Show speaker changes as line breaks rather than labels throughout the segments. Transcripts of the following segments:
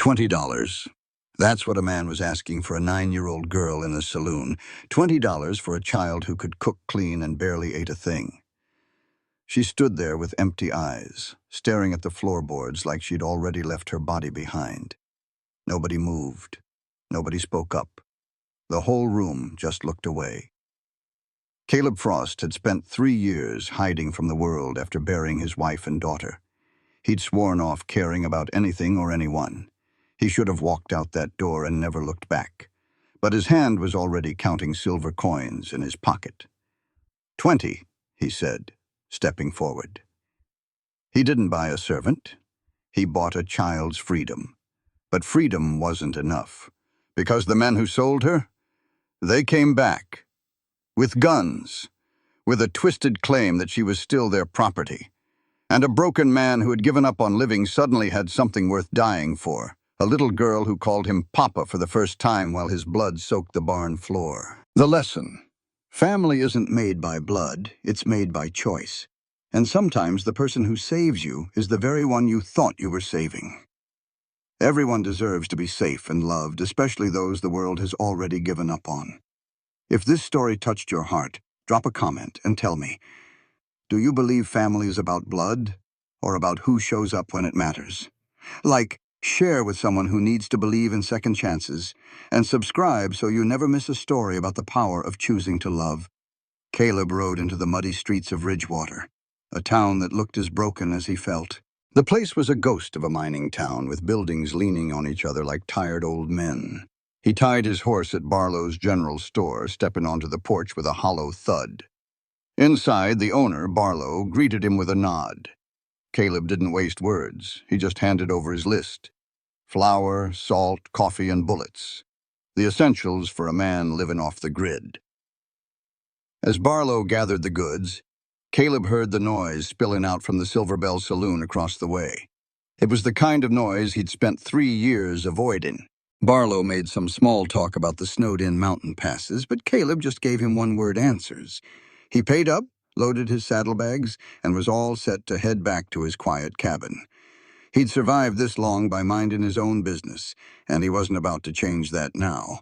$20. That's what a man was asking for a 9-year-old girl in a saloon. $20 for a child who could cook, clean, and barely ate a thing. She stood there with empty eyes, staring at the floorboards like she'd already left her body behind. Nobody moved. Nobody spoke up. The whole room just looked away. Caleb Frost had spent 3 years hiding from the world after burying his wife and daughter. He'd sworn off caring about anything or anyone. He should have walked out that door and never looked back. But his hand was already counting silver coins in his pocket. 20, he said, stepping forward. He didn't buy a servant. He bought a child's freedom. But freedom wasn't enough, because the men who sold her, they came back. With guns, with a twisted claim that she was still their property. And a broken man who had given up on living suddenly had something worth dying for. A little girl who called him Papa for the first time while his blood soaked the barn floor. The lesson. Family isn't made by blood, it's made by choice. And sometimes the person who saves you is the very one you thought you were saving. Everyone deserves to be safe and loved, especially those the world has already given up on. If this story touched your heart, drop a comment and tell me, do you believe family is about blood or about who shows up when it matters? Share with someone who needs to believe in second chances, and subscribe so you never miss a story about the power of choosing to love. Caleb rode into the muddy streets of Ridgewater, a town that looked as broken as he felt. The place was a ghost of a mining town with buildings leaning on each other like tired old men. He tied his horse at Barlow's general store, stepping onto the porch with a hollow thud. Inside, the owner, Barlow, greeted him with a nod. Caleb didn't waste words. He just handed over his list. Flour, salt, coffee, and bullets. The essentials for a man living off the grid. As Barlow gathered the goods, Caleb heard the noise spilling out from the Silver Bell Saloon across the way. It was the kind of noise he'd spent 3 years avoiding. Barlow made some small talk about the snowed-in mountain passes, but Caleb just gave him one-word answers. He paid up, loaded his saddlebags, and was all set to head back to his quiet cabin. He'd survived this long by minding his own business, and he wasn't about to change that now.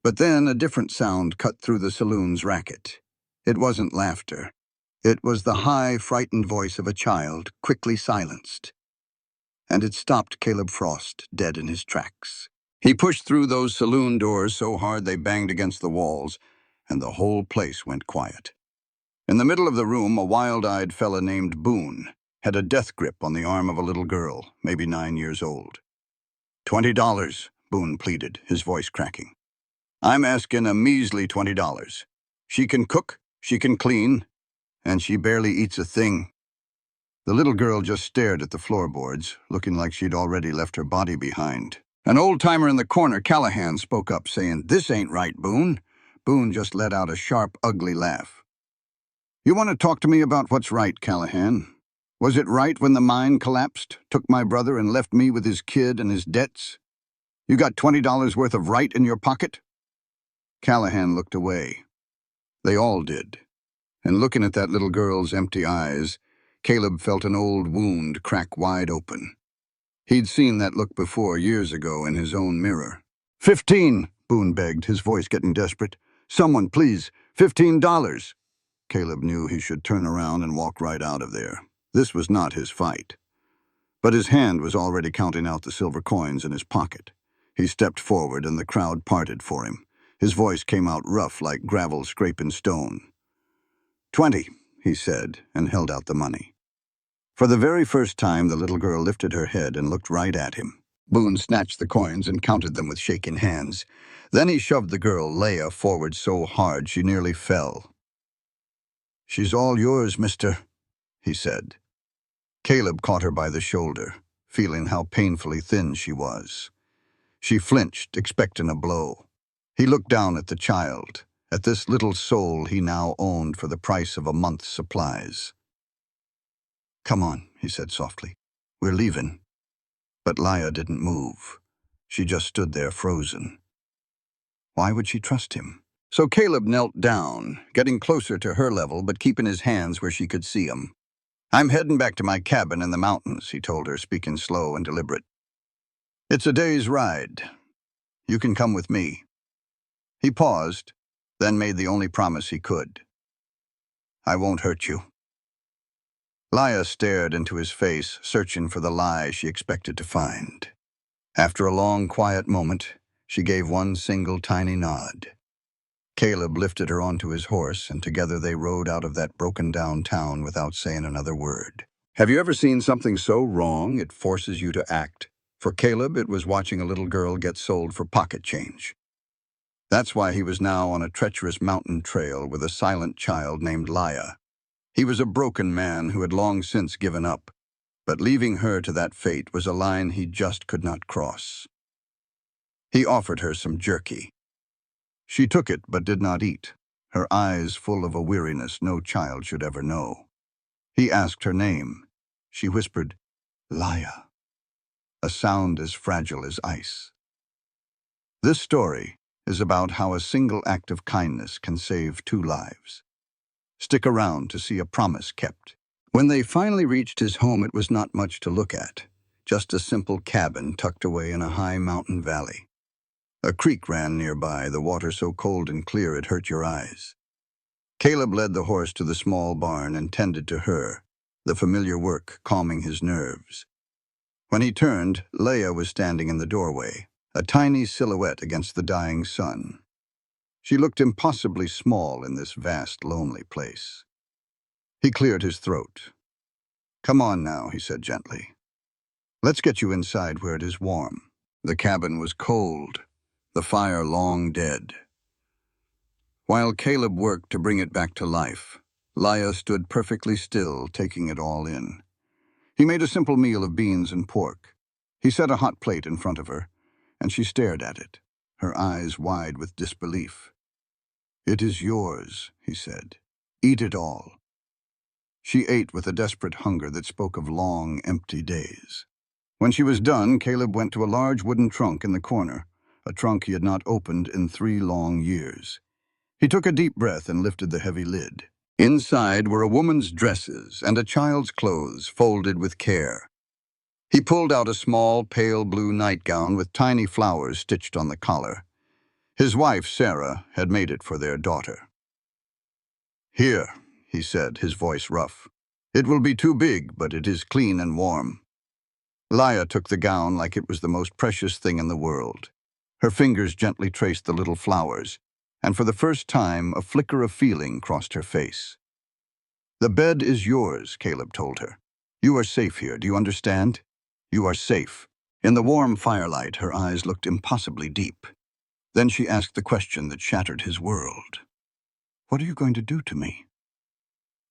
But then a different sound cut through the saloon's racket. It wasn't laughter. It was the high, frightened voice of a child, quickly silenced. And it stopped Caleb Frost dead in his tracks. He pushed through those saloon doors so hard they banged against the walls, and the whole place went quiet. In the middle of the room, a wild-eyed fella named Boone had a death grip on the arm of a little girl, maybe 9 years old. $20, Boone pleaded, his voice cracking. I'm asking a measly $20. She can cook, she can clean, and she barely eats a thing. The little girl just stared at the floorboards, looking like she'd already left her body behind. An old-timer in the corner, Callahan, spoke up, saying, "This ain't right, Boone." Boone just let out a sharp, ugly laugh. "You want to talk to me about what's right, Callahan? Was it right when the mine collapsed, took my brother and left me with his kid and his debts? You got $20 worth of right in your pocket?" Callahan looked away. They all did. And looking at that little girl's empty eyes, Caleb felt an old wound crack wide open. He'd seen that look before, years ago, in his own mirror. "15, Boone begged, his voice getting desperate. "Someone, please, $15. Caleb knew he should turn around and walk right out of there. This was not his fight. But his hand was already counting out the silver coins in his pocket. He stepped forward and the crowd parted for him. His voice came out rough like gravel scraping stone. 20, he said, and held out the money. For the very first time, the little girl lifted her head and looked right at him. Boone snatched the coins and counted them with shaking hands. Then he shoved the girl, Leah, forward so hard she nearly fell. "She's all yours, mister," he said. Caleb caught her by the shoulder, feeling how painfully thin she was. She flinched, expecting a blow. He looked down at the child, at this little soul he now owned for the price of a month's supplies. "Come on," he said softly. "We're leaving." But Leah didn't move. She just stood there frozen. Why would she trust him? So Caleb knelt down, getting closer to her level but keeping his hands where she could see him. "I'm heading back to my cabin in the mountains," he told her, speaking slow and deliberate. It's a day's ride. You can come with me." He paused, then made the only promise he could. "I won't hurt you." Leia stared into his face, searching for the lie she expected to find. After a long, quiet moment, she gave one single tiny nod. Caleb lifted her onto his horse, and together they rode out of that broken-down town without saying another word. Have you ever seen something so wrong it forces you to act? For Caleb, it was watching a little girl get sold for pocket change. That's why he was now on a treacherous mountain trail with a silent child named Leia. He was a broken man who had long since given up, but leaving her to that fate was a line he just could not cross. He offered her some jerky. She took it but did not eat, her eyes full of a weariness no child should ever know. He asked her name. She whispered, "Leia," a sound as fragile as ice. This story is about how a single act of kindness can save 2 lives. Stick around to see a promise kept. When they finally reached his home, it was not much to look at, just a simple cabin tucked away in a high mountain valley. A creek ran nearby, the water so cold and clear it hurt your eyes. Caleb led the horse to the small barn and tended to her, the familiar work calming his nerves. When he turned, Leia was standing in the doorway, a tiny silhouette against the dying sun. She looked impossibly small in this vast, lonely place. He cleared his throat. "Come on now," he said gently. "Let's get you inside where it is warm." The cabin was cold, the fire long dead. While Caleb worked to bring it back to life, Leia stood perfectly still, taking it all in. He made a simple meal of beans and pork. He set a hot plate in front of her, and she stared at it, her eyes wide with disbelief. "It is yours," he said. "Eat it all." She ate with a desperate hunger that spoke of long, empty days. When she was done, Caleb went to a large wooden trunk in the corner, a trunk he had not opened in 3 long years. He took a deep breath and lifted the heavy lid. Inside were a woman's dresses and a child's clothes folded with care. He pulled out a small, pale blue nightgown with tiny flowers stitched on the collar. His wife, Sarah, had made it for their daughter. "Here," he said, his voice rough. "It will be too big, but it is clean and warm." Leia took the gown like it was the most precious thing in the world. Her fingers gently traced the little flowers, and for the first time a flicker of feeling crossed her face. "The bed is yours," Caleb told her. "You are safe here, do you understand? You are safe." In the warm firelight, her eyes looked impossibly deep. Then she asked the question that shattered his world. "What are you going to do to me?"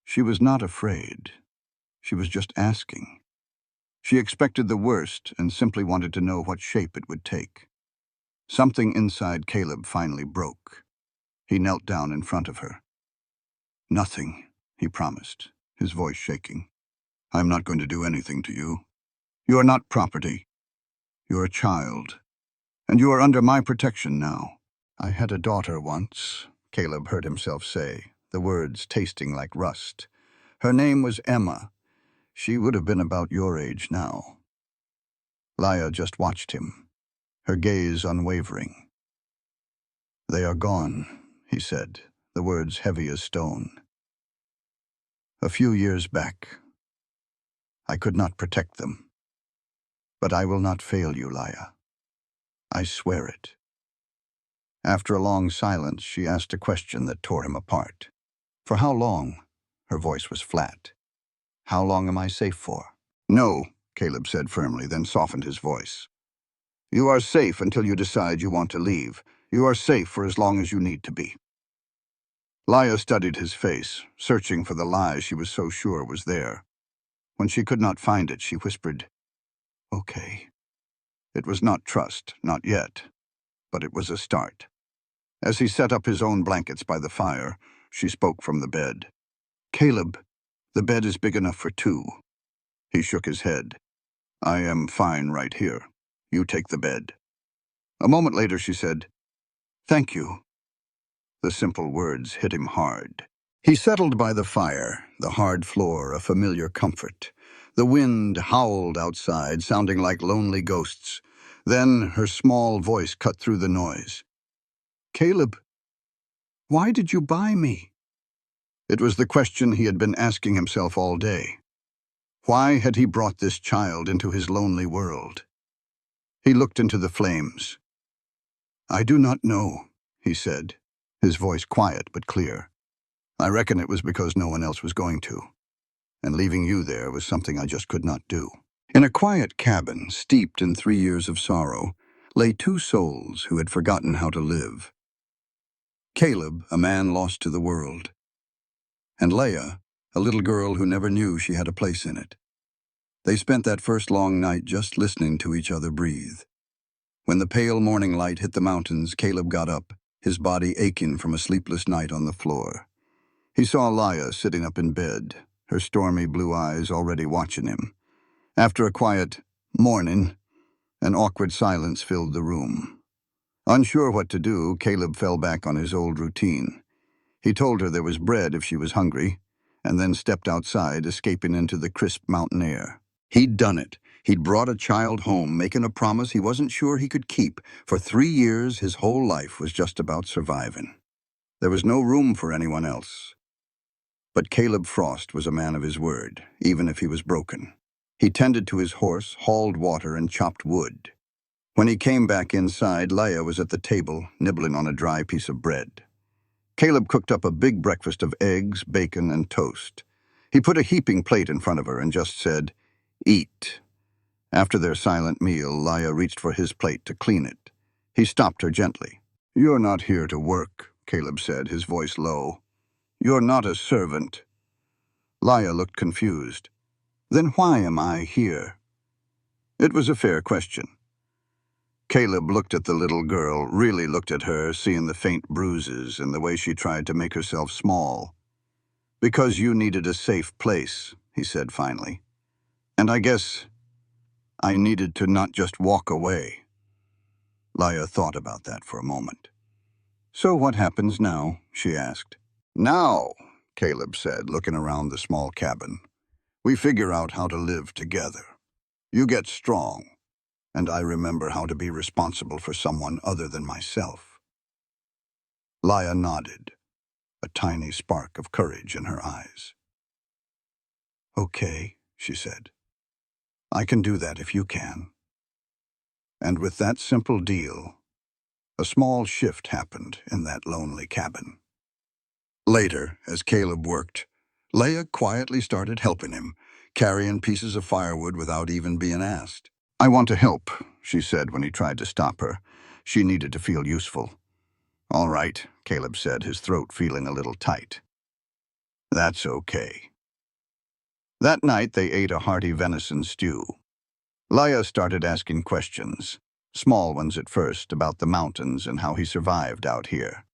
She was not afraid. She was just asking. She expected the worst and simply wanted to know what shape it would take. Something inside Caleb finally broke. He knelt down in front of her. "Nothing," he promised, his voice shaking. "I'm not going to do anything to you. You are not property. You're a child, and you are under my protection now." "I had a daughter once," Caleb heard himself say, the words tasting like rust. "Her name was Emma. She would have been about your age now." Leia just watched him, her gaze unwavering. "They are gone," he said, the words heavy as stone. "A few years back. I could not protect them. But I will not fail you, Leia. I swear it." After a long silence, she asked a question that tore him apart. "For how long?" Her voice was flat. "How long am I safe for?" "No," Caleb said firmly, then softened his voice. "You are safe until you decide you want to leave. You are safe for as long as you need to be." Leia studied his face, searching for the lie she was so sure was there. When she could not find it, she whispered, "Okay." It was not trust, not yet, but it was a start. As he set up his own blankets by the fire, she spoke from the bed. "Caleb, the bed is big enough for 2. He shook his head. "I am fine right here. You take the bed." A moment later she said, "Thank you." The simple words hit him hard. He settled by the fire, the hard floor a familiar comfort. The wind howled outside, sounding like lonely ghosts. Then her small voice cut through the noise. "Caleb, why did you buy me?" It was the question he had been asking himself all day. Why had he brought this child into his lonely world? He looked into the flames. "I do not know," he said, his voice quiet but clear. "I reckon it was because no one else was going to, and leaving you there was something I just could not do." In a quiet cabin, steeped in 3 years of sorrow, lay two souls who had forgotten how to live. Caleb, a man lost to the world, and Leah, a little girl who never knew she had a place in it. They spent that first long night just listening to each other breathe. When the pale morning light hit the mountains, Caleb got up, his body aching from a sleepless night on the floor. He saw Leah sitting up in bed, her stormy blue eyes already watching him. After a quiet "morning," an awkward silence filled the room. Unsure what to do, Caleb fell back on his old routine. He told her there was bread if she was hungry, and then stepped outside, escaping into the crisp mountain air. He'd done it. He'd brought a child home, making a promise he wasn't sure he could keep. For 3 years, his whole life was just about surviving. There was no room for anyone else. But Caleb Frost was a man of his word, even if he was broken. He tended to his horse, hauled water, and chopped wood. When he came back inside, Leah was at the table, nibbling on a dry piece of bread. Caleb cooked up a big breakfast of eggs, bacon, and toast. He put a heaping plate in front of her and just said, "Eat." After their silent meal, Leah reached for his plate to clean it. He stopped her gently. "You're not here to work," Caleb said, his voice low. "You're not a servant." Leah looked confused. "Then why am I here?" It was a fair question. Caleb looked at the little girl, really looked at her, seeing the faint bruises and the way she tried to make herself small. "Because you needed a safe place," he said finally. "And I guess I needed to not just walk away." Leah thought about that for a moment. "So what happens now?" she asked. "Now," Caleb said, looking around the small cabin, "we figure out how to live together. You get strong, and I remember how to be responsible for someone other than myself." Leah nodded, a tiny spark of courage in her eyes. "Okay," she said. "I can do that if you can." And with that simple deal, a small shift happened in that lonely cabin. Later, as Caleb worked, Leah quietly started helping him, carrying pieces of firewood without even being asked. "I want to help," she said when he tried to stop her. She needed to feel useful. "All right," Caleb said, his throat feeling a little tight. "That's okay." That night they ate a hearty venison stew. Leah started asking questions, small ones at first, about the mountains and how he survived out here.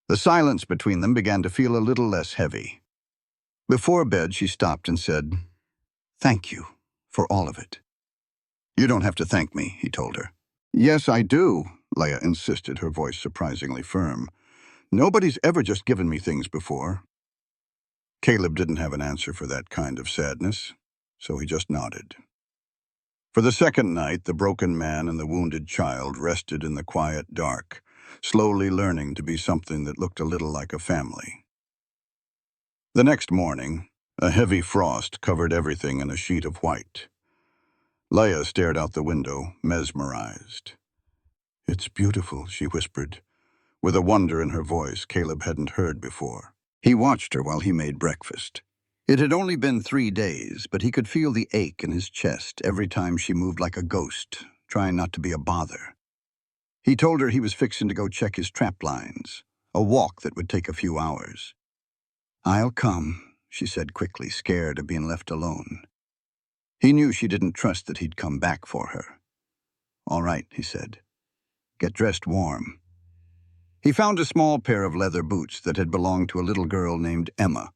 The silence between them began to feel a little less heavy. Before bed, she stopped and said, "Thank you for all of it." "You don't have to thank me," he told her. "Yes, I do," Leah insisted, her voice surprisingly firm. "Nobody's ever just given me things before." Caleb didn't have an answer for that kind of sadness, so he just nodded. For the second night, the broken man and the wounded child rested in the quiet dark, slowly learning to be something that looked a little like a family. The next morning, a heavy frost covered everything in a sheet of white. Leah stared out the window, mesmerized. "It's beautiful," she whispered, with a wonder in her voice Caleb hadn't heard before. He watched her while he made breakfast. It had only been 3 days, but he could feel the ache in his chest every time she moved like a ghost, trying not to be a bother. He told her he was fixing to go check his trap lines, a walk that would take a few hours. "I'll come," she said quickly, scared of being left alone. He knew she didn't trust that he'd come back for her. "All right," he said. "Get dressed warm." He found a small pair of leather boots that had belonged to a little girl named Emma,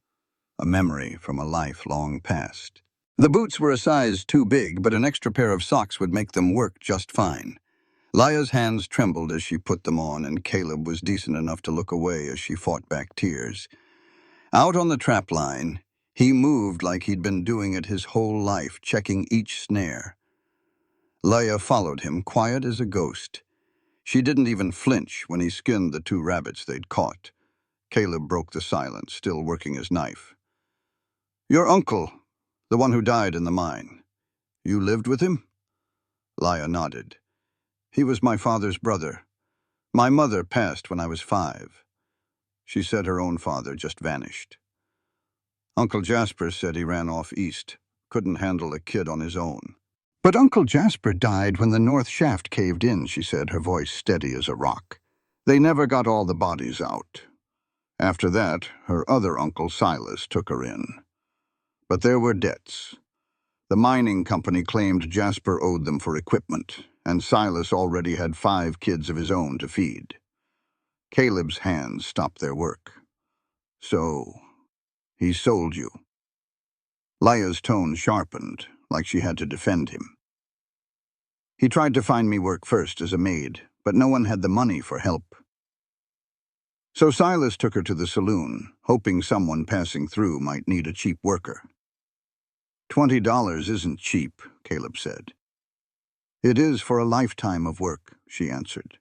a memory from a life long past. The boots were a size too big, but an extra pair of socks would make them work just fine. Leah's hands trembled as she put them on, and Caleb was decent enough to look away as she fought back tears. Out on the trap line, he moved like he'd been doing it his whole life, checking each snare. Leia followed him, quiet as a ghost. She didn't even flinch when he skinned the 2 rabbits they'd caught. Caleb broke the silence, still working his knife. "Your uncle, the one who died in the mine. You lived with him?" Leia nodded. "He was my father's brother. My mother passed when I was 5. She said her own father just vanished. Uncle Jasper said he ran off east, couldn't handle a kid on his own." "But Uncle Jasper died when the north shaft caved in," she said, her voice steady as a rock. "They never got all the bodies out. After that, her other uncle Silas took her in. But there were debts. The mining company claimed Jasper owed them for equipment, and Silas already had 5 kids of his own to feed." Caleb's hands stopped their work. "So, he sold you." Leia's tone sharpened, like she had to defend him. "He tried to find me work first as a maid, but no one had the money for help. So Silas took her to the saloon, hoping someone passing through might need a cheap worker." $20 isn't cheap," Caleb said. "It is for a lifetime of work," she answered.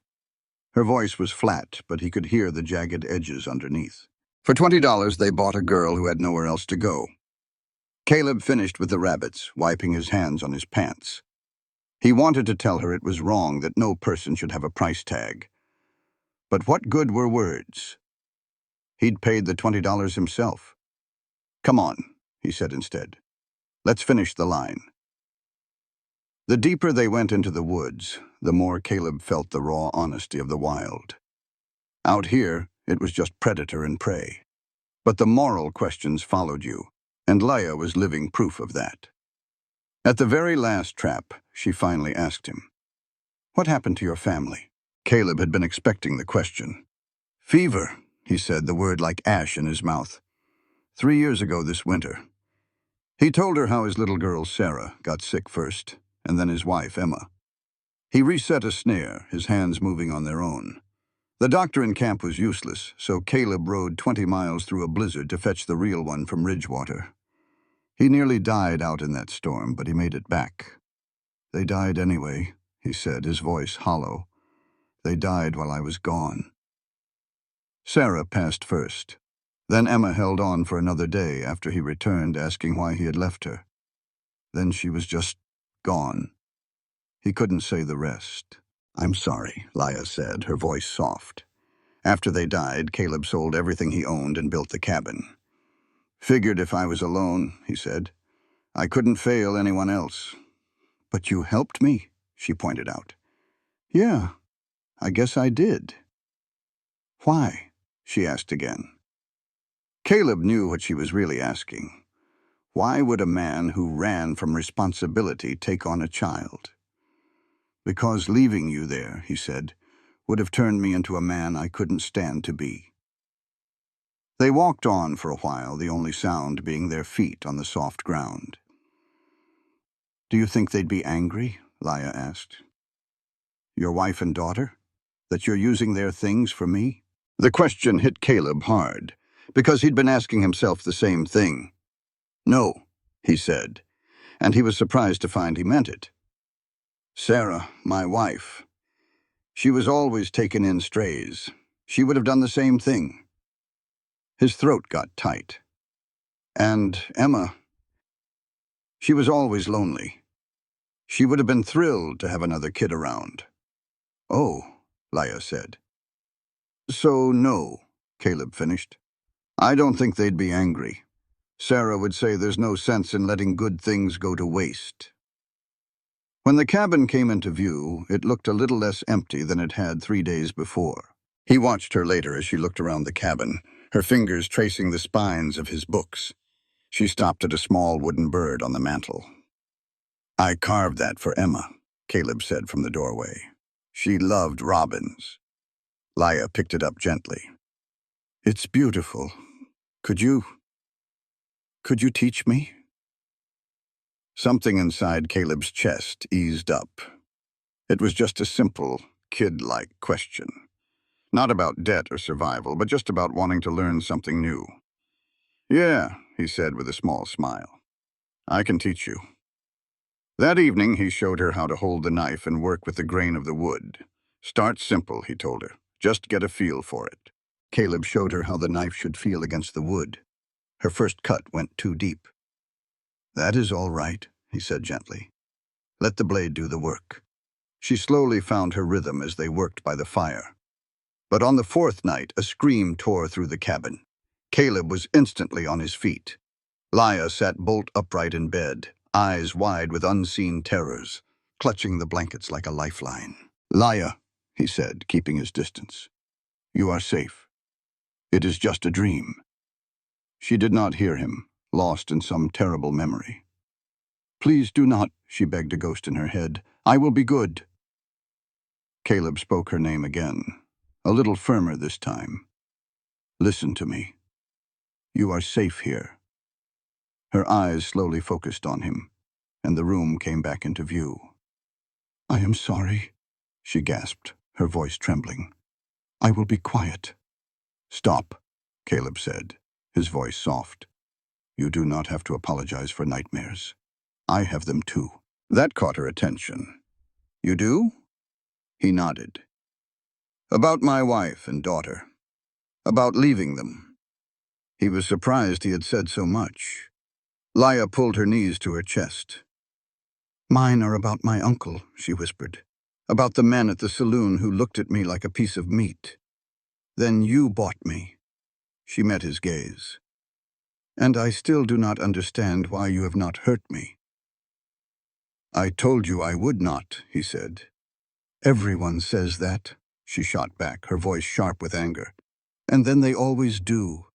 Her voice was flat, but he could hear the jagged edges underneath. For $20, they bought a girl who had nowhere else to go. Caleb finished with the rabbits, wiping his hands on his pants. He wanted to tell her it was wrong that no person should have a price tag. But what good were words? He'd paid the $20 himself. "Come on," he said instead. "Let's finish the line." The deeper they went into the woods, the more Caleb felt the raw honesty of the wild. Out here, it was just predator and prey. But the moral questions followed you, and Leia was living proof of that. At the very last trap, she finally asked him, "What happened to your family?" Caleb had been expecting the question. "Fever," he said, the word like ash in his mouth. 3 years ago this winter." He told her how his little girl, Sarah, got sick first, and then his wife, Emma. He reset a snare, his hands moving on their own. The doctor in camp was useless, so Caleb rode 20 miles through a blizzard to fetch the real one from Ridgewater. He nearly died out in that storm, but he made it back. "They died anyway," he said, his voice hollow. "They died while I was gone." Sarah passed first. Then Emma held on for another day after he returned, asking why he had left her. Then she was just gone. He couldn't say the rest. "I'm sorry," Leia said, her voice soft. After they died, Caleb sold everything he owned and built the cabin. "Figured if I was alone," he said. "I couldn't fail anyone else." "But you helped me," she pointed out. "Yeah, I guess I did." "Why?" she asked again. Caleb knew what she was really asking. Why would a man who ran from responsibility take on a child? "Because leaving you there," he said, "would have turned me into a man I couldn't stand to be." They walked on for a while, the only sound being their feet on the soft ground. "Do you think they'd be angry?" Leia asked. "Your wife and daughter? That you're using their things for me?" The question hit Caleb hard, because he'd been asking himself the same thing. "No," he said, and he was surprised to find he meant it. "Sarah, my wife, she was always taking in strays. She would have done the same thing." His throat got tight. "And Emma, she was always lonely. She would have been thrilled to have another kid around." "Oh," Leia said. "So no," Caleb finished. "I don't think they'd be angry. Sarah would say there's no sense in letting good things go to waste." When the cabin came into view, it looked a little less empty than it had 3 days before. He watched her later as she looked around the cabin, her fingers tracing the spines of his books. She stopped at a small wooden bird on the mantel. "I carved that for Emma," Caleb said from the doorway. "She loved robins." Leia picked it up gently. "It's beautiful. Could you teach me?" Something inside Caleb's chest eased up. It was just a simple, kid-like question. Not about debt or survival, but just about wanting to learn something new. "Yeah," he said with a small smile. "I can teach you." That evening, he showed her how to hold the knife and work with the grain of the wood. Start simple, he told her. Just get a feel for it. Caleb showed her how the knife should feel against the wood. Her first cut went too deep. That is all right, he said gently. Let the blade do the work. She slowly found her rhythm as they worked by the fire. But on the fourth night, a scream tore through the cabin. Caleb was instantly on his feet. Leah sat bolt upright in bed, eyes wide with unseen terrors, clutching the blankets like a lifeline. Leah, he said, keeping his distance. You are safe. It is just a dream. She did not hear him, lost in some terrible memory. Please do not, she begged a ghost in her head. I will be good. Caleb spoke her name again, a little firmer this time. Listen to me. You are safe here. Her eyes slowly focused on him, and the room came back into view. I am sorry, she gasped, her voice trembling. I will be quiet. Stop, Caleb said, his voice soft. You do not have to apologize for nightmares. I have them too. That caught her attention. You do? He nodded. About my wife and daughter. About leaving them. He was surprised he had said so much. Leah pulled her knees to her chest. Mine are about my uncle, she whispered. About the men at the saloon who looked at me like a piece of meat. Then you bought me. She met his gaze. And I still do not understand why you have not hurt me. I told you I would not, he said. Everyone says that, she shot back, her voice sharp with anger. And then they always do.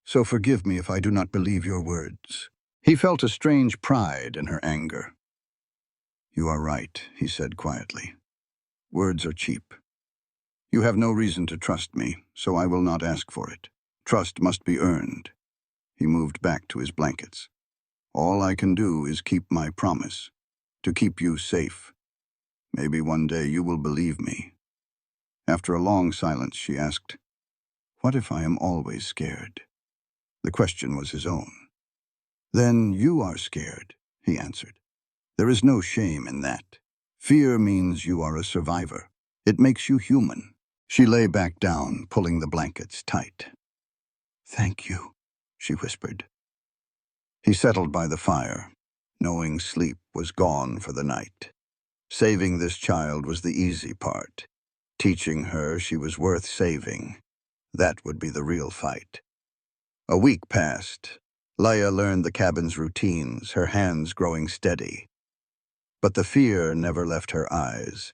So forgive me if I do not believe your words. He felt a strange pride in her anger. You are right, he said quietly. Words are cheap. You have no reason to trust me, so I will not ask for it. Trust must be earned. He moved back to his blankets. All I can do is keep my promise, to keep you safe. Maybe one day you will believe me. After a long silence, she asked, What if I am always scared? The question was his own. Then you are scared, he answered. There is no shame in that. Fear means you are a survivor. It makes you human. She lay back down, pulling the blankets tight. Thank you, she whispered. He settled by the fire, knowing sleep was gone for the night. Saving this child was the easy part. Teaching her she was worth saving. That would be the real fight. A week passed. Leah learned the cabin's routines, her hands growing steady. But the fear never left her eyes.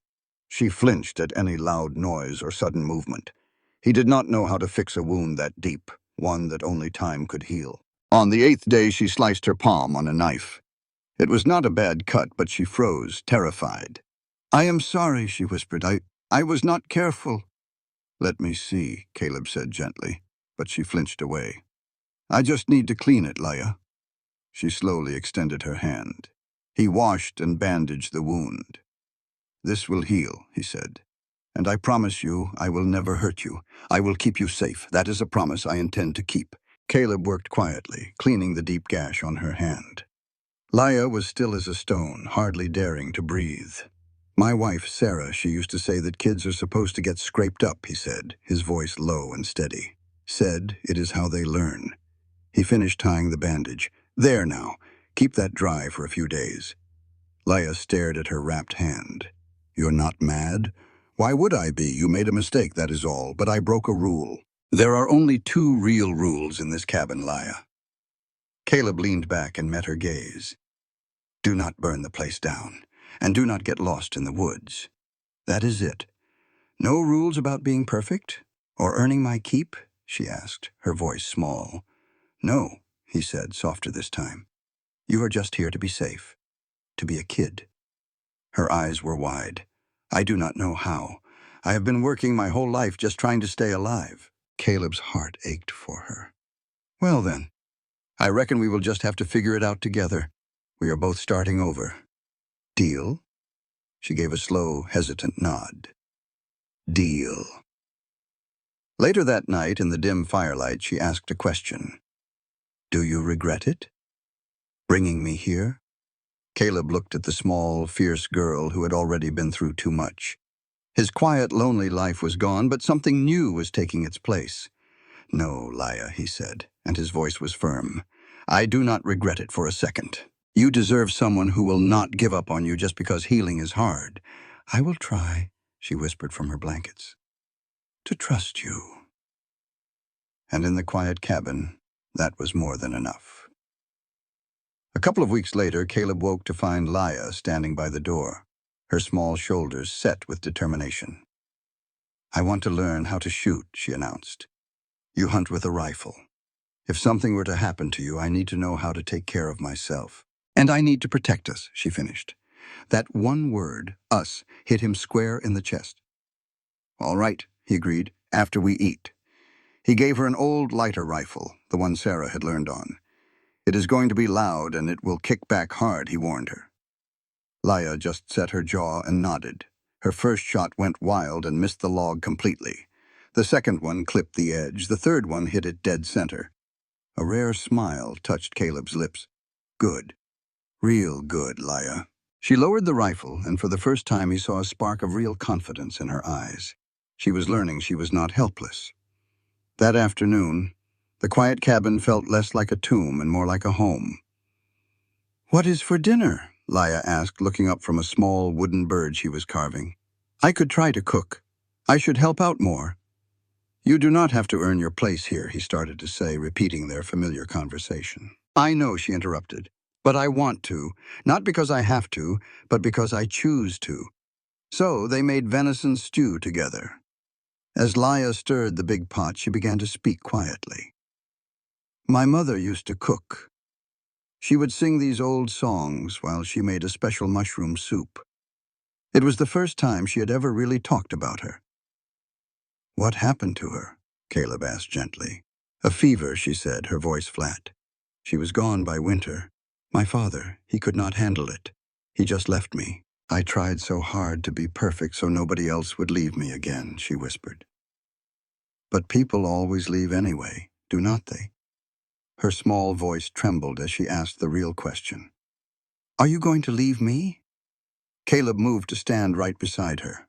She flinched at any loud noise or sudden movement. He did not know how to fix a wound that deep, one that only time could heal. On the 8th day, she sliced her palm on a knife. It was not a bad cut, but she froze, terrified. I am sorry, she whispered. I was not careful. Let me see, Caleb said gently, but she flinched away. I just need to clean it, Leah. She slowly extended her hand. He washed and bandaged the wound. This will heal, he said. And I promise you, I will never hurt you. I will keep you safe. That is a promise I intend to keep. Caleb worked quietly, cleaning the deep gash on her hand. Leah was still as a stone, hardly daring to breathe. My wife, Sarah, she used to say that kids are supposed to get scraped up, he said, his voice low and steady. Said it is how they learn. He finished tying the bandage. There now. Keep that dry for a few days. Leah stared at her wrapped hand. You're not mad? Why would I be? You made a mistake, that is all, but I broke a rule. There are only 2 real rules in this cabin, Leah. Caleb leaned back and met her gaze. Do not burn the place down, and do not get lost in the woods. That is it. No rules about being perfect, or earning my keep? She asked, her voice small. No, he said, softer this time. You are just here to be safe, to be a kid. Her eyes were wide. I do not know how. I have been working my whole life just trying to stay alive. Caleb's heart ached for her. Well then, I reckon we will just have to figure it out together. We are both starting over. Deal? She gave a slow, hesitant nod. Deal. Later that night, in the dim firelight, she asked a question. Do you regret it? Bringing me here? Caleb looked at the small, fierce girl who had already been through too much. His quiet, lonely life was gone, but something new was taking its place. "No, Laya," he said, and his voice was firm. "I do not regret it for a second. You deserve someone who will not give up on you just because healing is hard." "I will try," she whispered from her blankets, "to trust you." And in the quiet cabin, that was more than enough. A couple of weeks later, Caleb woke to find Laya standing by the door, her small shoulders set with determination. "I want to learn how to shoot," she announced. "You hunt with a rifle. If something were to happen to you, I need to know how to take care of myself. And I need to protect us," she finished. That one word, us, hit him square in the chest. "All right," he agreed, "after we eat." He gave her an old lighter rifle, the one Sarah had learned on. "It is going to be loud and it will kick back hard," he warned her. Laya just set her jaw and nodded. Her first shot went wild and missed the log completely. The second one clipped the edge. The third one hit it dead center. A rare smile touched Caleb's lips. "Good. Real good, Laya." She lowered the rifle, and for the first time he saw a spark of real confidence in her eyes. She was learning she was not helpless. That afternoon, the quiet cabin felt less like a tomb and more like a home. "What is for dinner?" Laya asked, looking up from a small wooden bird she was carving. "I could try to cook. I should help out more." "You do not have to earn your place here," he started to say, repeating their familiar conversation. "I know," she interrupted, "but I want to, not because I have to, but because I choose to." So they made venison stew together. As Laya stirred the big pot, she began to speak quietly. "My mother used to cook. She would sing these old songs while she made a special mushroom soup. It was the first time she had ever really talked about her." "What happened to her?" Caleb asked gently. "A fever," she said, her voice flat. "She was gone by winter. My father, he could not handle it. He just left me. I tried so hard to be perfect so nobody else would leave me again," she whispered. "But people always leave anyway, do not they?" Her small voice trembled as she asked the real question. "Are you going to leave me?" Caleb moved to stand right beside her.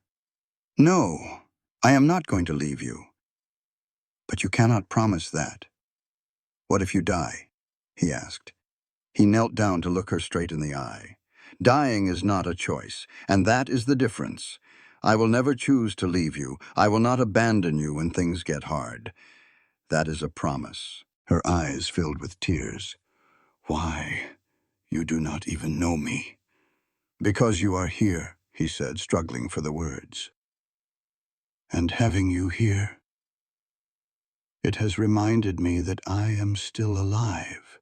"No, I am not going to leave you." "But you cannot promise that." "What if you die?" he asked. He knelt down to look her straight in the eye. "Dying is not a choice, and that is the difference. I will never choose to leave you. I will not abandon you when things get hard. That is a promise." Her eyes filled with tears. "Why? You do not even know me." "Because you are here," he said, struggling for the words. "And having you here, it has reminded me that I am still alive,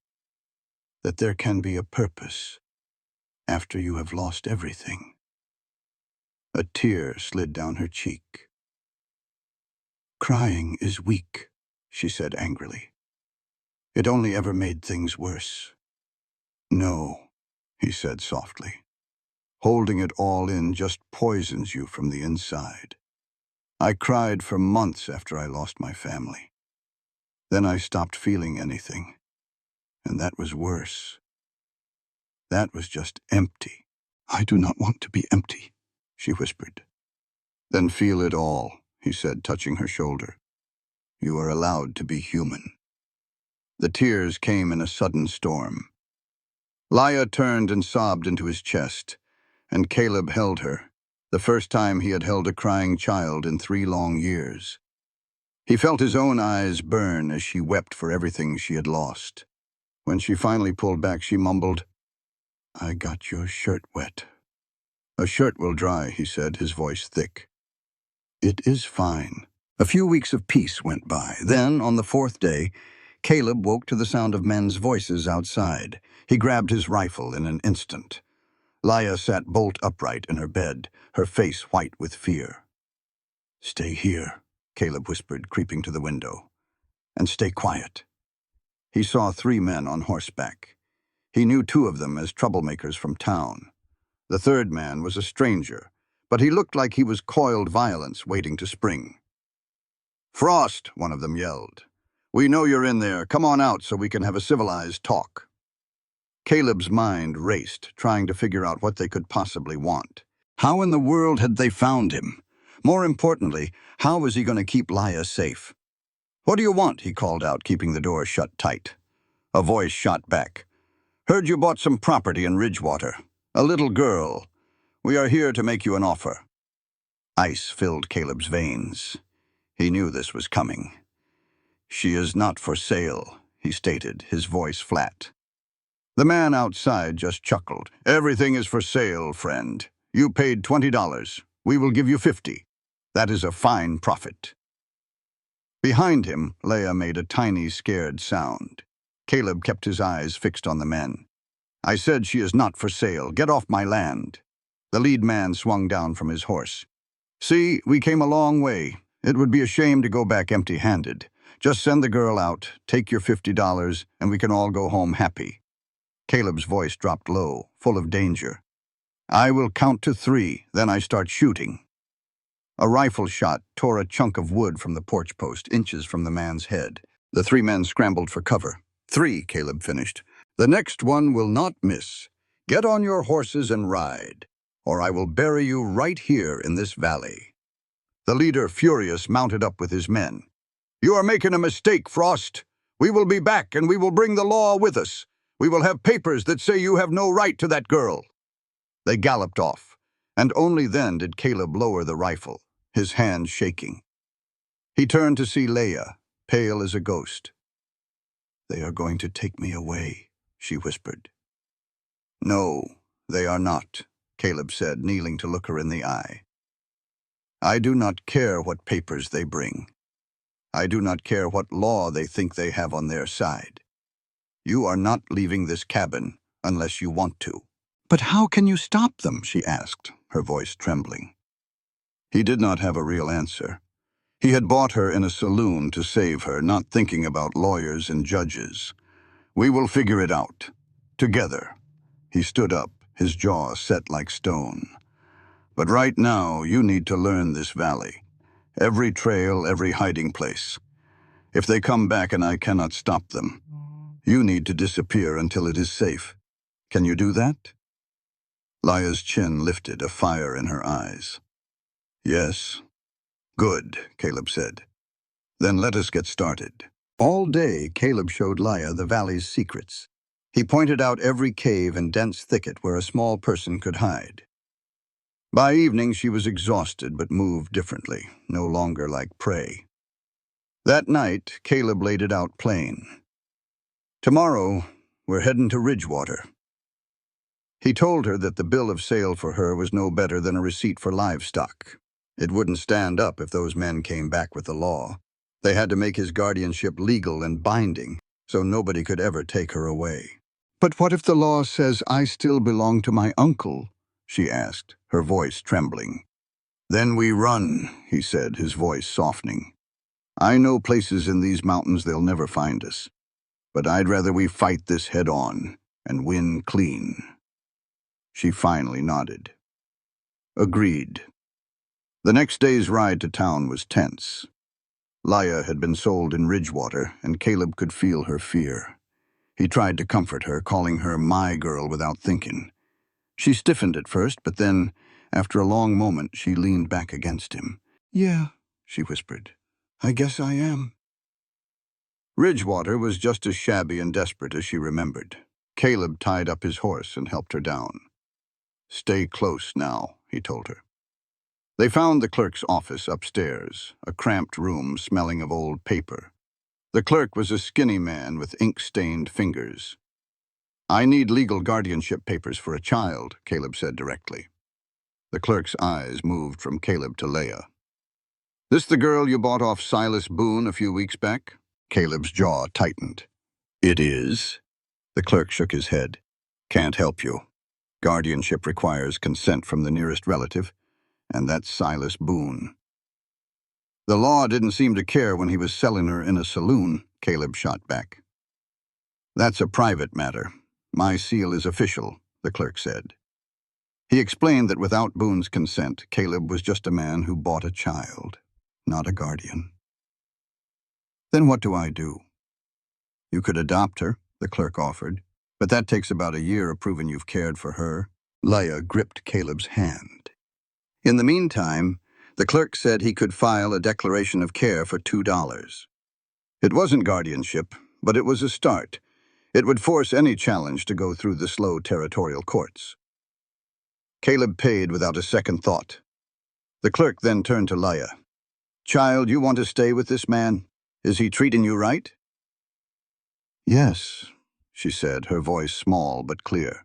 that there can be a purpose after you have lost everything." A tear slid down her cheek. "Crying is weak," she said angrily. "It only ever made things worse." "No," he said softly. "Holding it all in just poisons you from the inside. I cried for months after I lost my family. Then I stopped feeling anything, and that was worse. That was just empty." "I do not want to be empty," she whispered. "Then feel it all," he said, touching her shoulder. "You are allowed to be human." The tears came in a sudden storm. Laya turned and sobbed into his chest, and Caleb held her, the first time he had held a crying child in 3 long years. He felt his own eyes burn as she wept for everything she had lost. When she finally pulled back, she mumbled, "I got your shirt wet." "A shirt will dry," he said, his voice thick. "It is fine." A few weeks of peace went by. Then, on the 4th day, Caleb woke to the sound of men's voices outside. He grabbed his rifle in an instant. Laya sat bolt upright in her bed, her face white with fear. "Stay here," Caleb whispered, creeping to the window. "And stay quiet." He saw 3 men on horseback. He knew 2 of them as troublemakers from town. The third man was a stranger, but he looked like he was coiled violence waiting to spring. "Frost," one of them yelled. "We know you're in there. Come on out so we can have a civilized talk." Caleb's mind raced, trying to figure out what they could possibly want. How in the world had they found him? More importantly, how was he going to keep Leia safe? "What do you want?" he called out, keeping the door shut tight. A voice shot back. "Heard you bought some property in Ridgewater. A little girl. We are here to make you an offer." Ice filled Caleb's veins. He knew this was coming. "She is not for sale," he stated, his voice flat. The man outside just chuckled. "Everything is for sale, friend. You paid $20. We will give you 50. That is a fine profit." Behind him, Leia made a tiny, scared sound. Caleb kept his eyes fixed on the men. "I said she is not for sale. Get off my land." The lead man swung down from his horse. "See, we came a long way. It would be a shame to go back empty-handed. Just send the girl out, take your $50, and we can all go home happy." Caleb's voice dropped low, full of danger. "I will count to 3, then I start shooting." A rifle shot tore a chunk of wood from the porch post, inches from the man's head. The 3 men scrambled for cover. 3, Caleb finished. "The next one will not miss. Get on your horses and ride, or I will bury you right here in this valley." The leader, furious, mounted up with his men. "You are making a mistake, Frost. We will be back, and we will bring the law with us. We will have papers that say you have no right to that girl." They galloped off, and only then did Caleb lower the rifle, his hand shaking. He turned to see Leia, pale as a ghost. "They are going to take me away," she whispered. "No, they are not," Caleb said, kneeling to look her in the eye. "I do not care what papers they bring. I do not care what law they think they have on their side. You are not leaving this cabin unless you want to." "But how can you stop them?" she asked, her voice trembling. He did not have a real answer. He had bought her in a saloon to save her, not thinking about lawyers and judges. "We will figure it out. Together." He stood up, his jaw set like stone. "But right now, you need to learn this valley. Every trail, every hiding place. If they come back and I cannot stop them, you need to disappear until it is safe. Can you do that?" Leia's chin lifted, a fire in her eyes. "Yes." "Good," Caleb said. "Then let us get started." All day, Caleb showed Leia the valley's secrets. He pointed out every cave and dense thicket where a small person could hide. By evening, she was exhausted but moved differently, no longer like prey. That night, Caleb laid it out plain. "Tomorrow, we're heading to Ridgewater." He told her that the bill of sale for her was no better than a receipt for livestock. It wouldn't stand up if those men came back with the law. They had to make his guardianship legal and binding, so nobody could ever take her away. "But what if the law says I still belong to my uncle?" she asked, her voice trembling. "Then we run," he said, his voice softening. "I know places in these mountains they'll never find us, but I'd rather we fight this head on and win clean." She finally nodded. Agreed. The next day's ride to town was tense. Leia had been sold in Ridgewater, and Caleb could feel her fear. He tried to comfort her, calling her my girl without thinking. She stiffened at first, but then, after a long moment, she leaned back against him. "Yeah," she whispered. "I guess I am." Ridgewater was just as shabby and desperate as she remembered. Caleb tied up his horse and helped her down. "Stay close now," he told her. They found the clerk's office upstairs, a cramped room smelling of old paper. The clerk was a skinny man with ink-stained fingers. "I need legal guardianship papers for a child," Caleb said directly. The clerk's eyes moved from Caleb to Leia. "This the girl you bought off Silas Boone a few weeks back?" Caleb's jaw tightened. "It is." The clerk shook his head. "Can't help you. Guardianship requires consent from the nearest relative, and that's Silas Boone." "The law didn't seem to care when he was selling her in a saloon," Caleb shot back. "That's a private matter. My seal is official," the clerk said. He explained that without Boone's consent, Caleb was just a man who bought a child, not a guardian. "Then what do I do?" "You could adopt her," the clerk offered. But that takes about a year of proving you've cared for her. Leia gripped Caleb's hand. In the meantime, the clerk said he could file a declaration of care for $2. It wasn't guardianship, but it was a start. It would force any challenge to go through the slow territorial courts. Caleb paid without a second thought. The clerk then turned to Leia. "Child, you want to stay with this man? Is he treating you right?" "Yes," she said, her voice small but clear.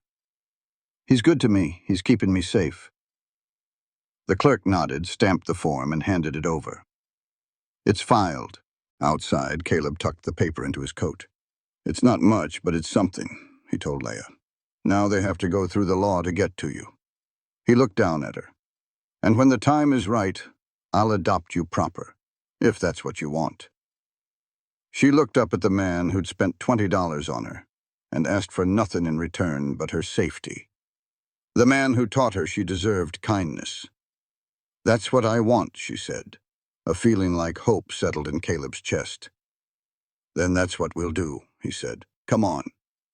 "He's good to me. He's keeping me safe." The clerk nodded, stamped the form, and handed it over. "It's filed." Outside, Caleb tucked the paper into his coat. "It's not much, but it's something," he told Leia. "Now they have to go through the law to get to you." He looked down at her. "And when the time is right, I'll adopt you proper, if that's what you want." She looked up at the man who'd spent $20 on her and asked for nothing in return but her safety. The man who taught her she deserved kindness. "That's what I want," she said. A feeling like hope settled in Caleb's chest. "Then that's what we'll do," he said. "Come on,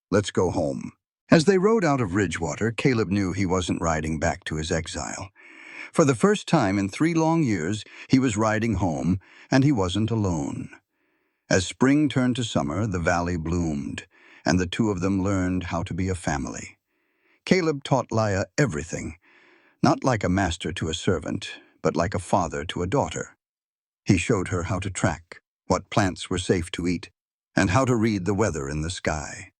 let's go home." As they rode out of Ridgewater, Caleb knew he wasn't riding back to his exile. For the first time in 3 long years, he was riding home, and he wasn't alone. As spring turned to summer, the valley bloomed, and the two of them learned how to be a family. Caleb taught Leia everything, not like a master to a servant, but like a father to a daughter. He showed her how to track, what plants were safe to eat, and how to read the weather in the sky.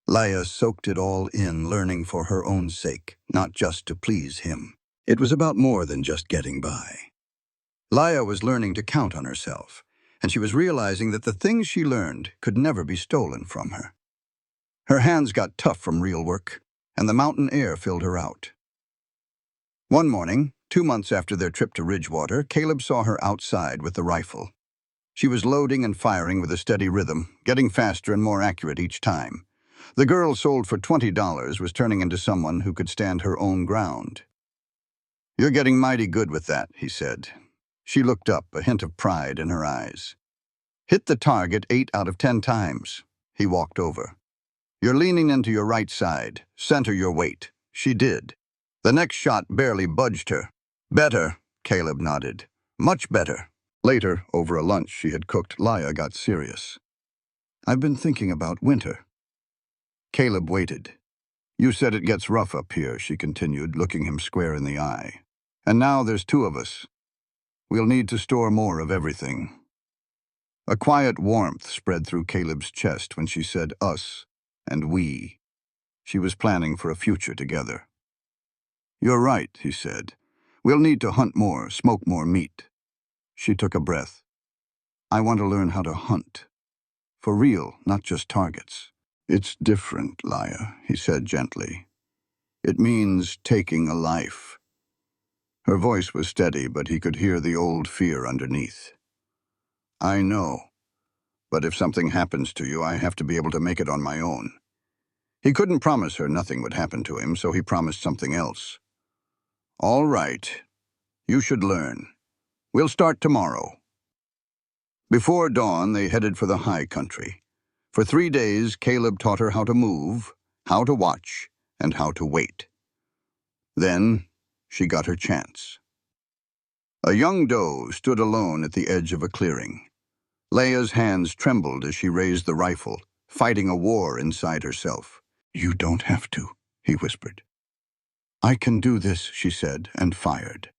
Leia soaked it all in, learning for her own sake, not just to please him. It was about more than just getting by. Leia was learning to count on herself, and she was realizing that the things she learned could never be stolen from her. Her hands got tough from real work, and the mountain air filled her out. One morning, 2 months after their trip to Ridgewater, Caleb saw her outside with the rifle. She was loading and firing with a steady rhythm, getting faster and more accurate each time. The girl sold for $20 was turning into someone who could stand her own ground. "You're getting mighty good with that," he said. She looked up, a hint of pride in her eyes. "Hit the target 8 out of 10 times." He walked over. "You're leaning into your right side. Center your weight." She did. The next shot barely budged her. "Better," Caleb nodded. "Much better." Later, over a lunch she had cooked, Leia got serious. "I've been thinking about winter." Caleb waited. "You said it gets rough up here," she continued, looking him square in the eye. "And now there's 2 of us. We'll need to store more of everything." A quiet warmth spread through Caleb's chest when she said us and we. She was planning for a future together. "You're right," he said. "We'll need to hunt more, smoke more meat." She took a breath. "I want to learn how to hunt. For real, not just targets." "It's different, Leia," he said gently. "It means taking a life." Her voice was steady, but he could hear the old fear underneath. "I know. But if something happens to you, I have to be able to make it on my own." He couldn't promise her nothing would happen to him, so he promised something else. "All right. You should learn. We'll start tomorrow." Before dawn, they headed for the high country. For 3 days, Caleb taught her how to move, how to watch, and how to wait. Then, she got her chance. A young doe stood alone at the edge of a clearing. Leia's hands trembled as she raised the rifle, fighting a war inside herself. "You don't have to," he whispered. "I can do this," she said, and fired.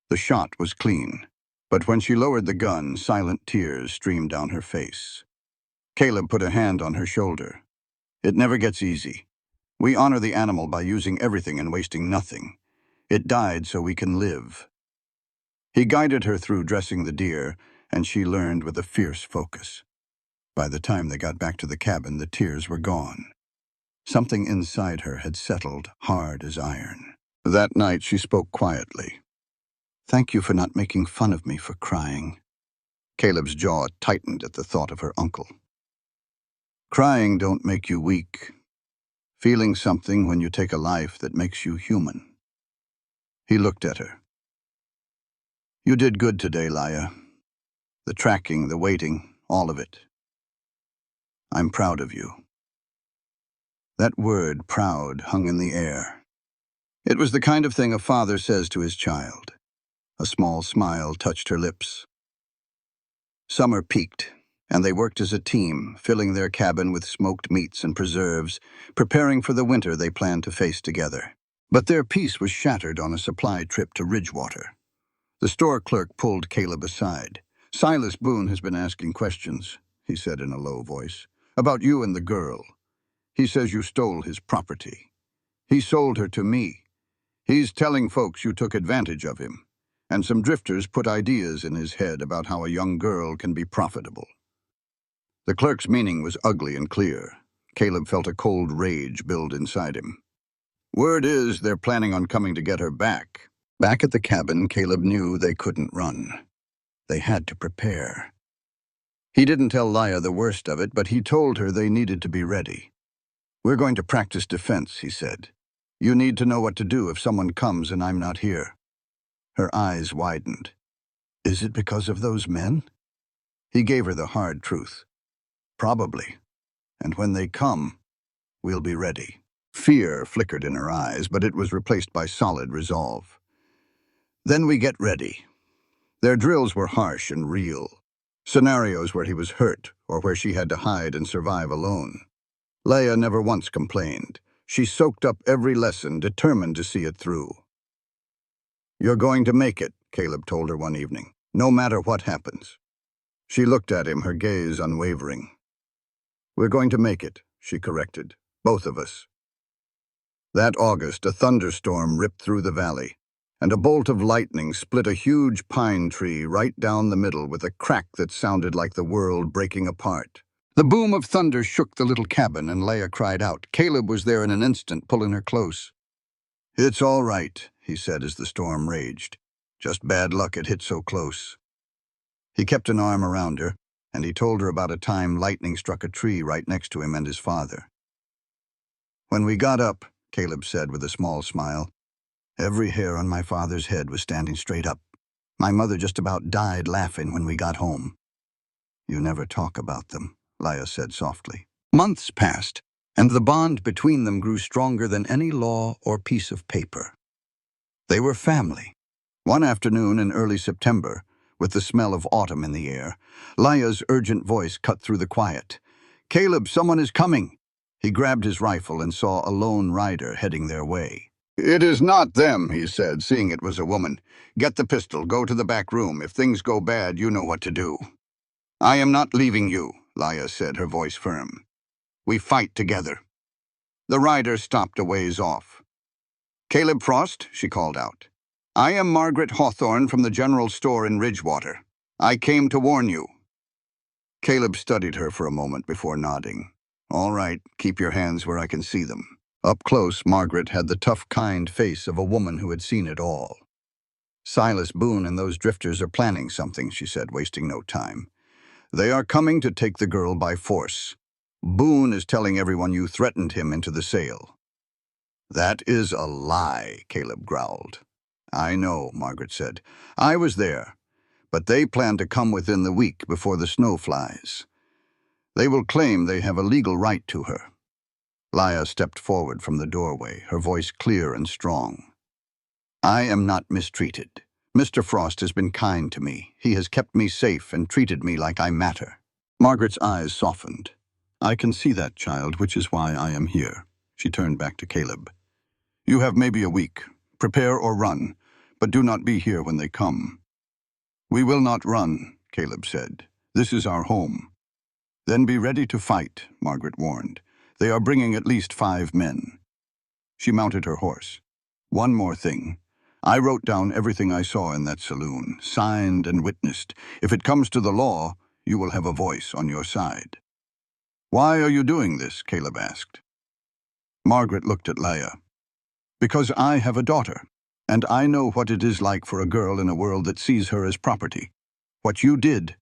The shot was clean, but when she lowered the gun, silent tears streamed down her face. Caleb put a hand on her shoulder. "It never gets easy. We honor the animal by using everything and wasting nothing. It died so we can live." He guided her through dressing the deer, and she learned with a fierce focus. By the time they got back to the cabin, the tears were gone. Something inside her had settled, hard as iron. That night she spoke quietly. "Thank you for not making fun of me for crying." Caleb's jaw tightened at the thought of her uncle. "Crying don't make you weak. Feeling something when you take a life that makes you human." He looked at her. "You did good today, Leia. The tracking, the waiting, all of it. I'm proud of you." That word, proud, hung in the air. It was the kind of thing a father says to his child. A small smile touched her lips. Summer peaked, and they worked as a team, filling their cabin with smoked meats and preserves, preparing for the winter they planned to face together. But their peace was shattered on a supply trip to Ridgewater. The store clerk pulled Caleb aside. "Silas Boone has been asking questions," he said in a low voice, "about you and the girl. He says you stole his property. He sold her to me. He's telling folks you took advantage of him, and some drifters put ideas in his head about how a young girl can be profitable." The clerk's meaning was ugly and clear. Caleb felt a cold rage build inside him. "Word is they're planning on coming to get her back." Back at the cabin, Caleb knew they couldn't run. They had to prepare. He didn't tell Leah the worst of it, but he told her they needed to be ready. "We're going to practice defense," he said. "You need to know what to do if someone comes and I'm not here." Her eyes widened. "Is it because of those men?" He gave her the hard truth. "Probably. And when they come, we'll be ready." Fear flickered in her eyes, but it was replaced by solid resolve. "Then we get ready." Their drills were harsh and real. Scenarios where he was hurt or where she had to hide and survive alone. Leah never once complained. She soaked up every lesson, determined to see it through. "You're going to make it," Caleb told her one evening, "no matter what happens." She looked at him, her gaze unwavering. "We're going to make it," she corrected. "Both of us." That August, a thunderstorm ripped through the valley, and a bolt of lightning split a huge pine tree right down the middle with a crack that sounded like the world breaking apart. The boom of thunder shook the little cabin, and Leah cried out. Caleb was there in an instant, pulling her close. "It's all right," he said as the storm raged. "Just bad luck it hit so close." He kept an arm around her, and he told her about a time lightning struck a tree right next to him and his father. "When we got up," Caleb said with a small smile, "every hair on my father's head was standing straight up. My mother just about died laughing when we got home." "You never talk about them," Leah said softly. Months passed, and the bond between them grew stronger than any law or piece of paper. They were family. One afternoon in early September, with the smell of autumn in the air, Leah's urgent voice cut through the quiet. "Caleb, someone is coming." He grabbed his rifle and saw a lone rider heading their way. "It is not them," he said, seeing it was a woman. "Get the pistol, go to the back room. If things go bad, you know what to do." "I am not leaving you," Leah said, her voice firm. "We fight together." The rider stopped a ways off. "Caleb Frost," she called out. "I am Margaret Hawthorne from the general store in Ridgewater. I came to warn you." Caleb studied her for a moment before nodding. "All right, keep your hands where I can see them." Up close, Margaret had the tough, kind face of a woman who had seen it all. "Silas Boone and those drifters are planning something," she said, wasting no time. "They are coming to take the girl by force. Boone is telling everyone you threatened him into the sale." "That is a lie," Caleb growled. "I know," Margaret said. "I was there, but they plan to come within the week before the snow flies. They will claim they have a legal right to her." Leah stepped forward from the doorway, her voice clear and strong. "I am not mistreated. Mr. Frost has been kind to me. He has kept me safe and treated me like I matter." Margaret's eyes softened. "I can see that, child, which is why I am here." She turned back to Caleb. "You have maybe a week. Prepare or run, but do not be here when they come." "We will not run," Caleb said. "This is our home." "Then be ready to fight," Margaret warned. "They are bringing at least 5 men." She mounted her horse. "One more thing. I wrote down everything I saw in that saloon, signed and witnessed. If it comes to the law, you will have a voice on your side." "Why are you doing this?" Caleb asked. Margaret looked at Leah. "Because I have a daughter, and I know what it is like for a girl in a world that sees her as property. What you did,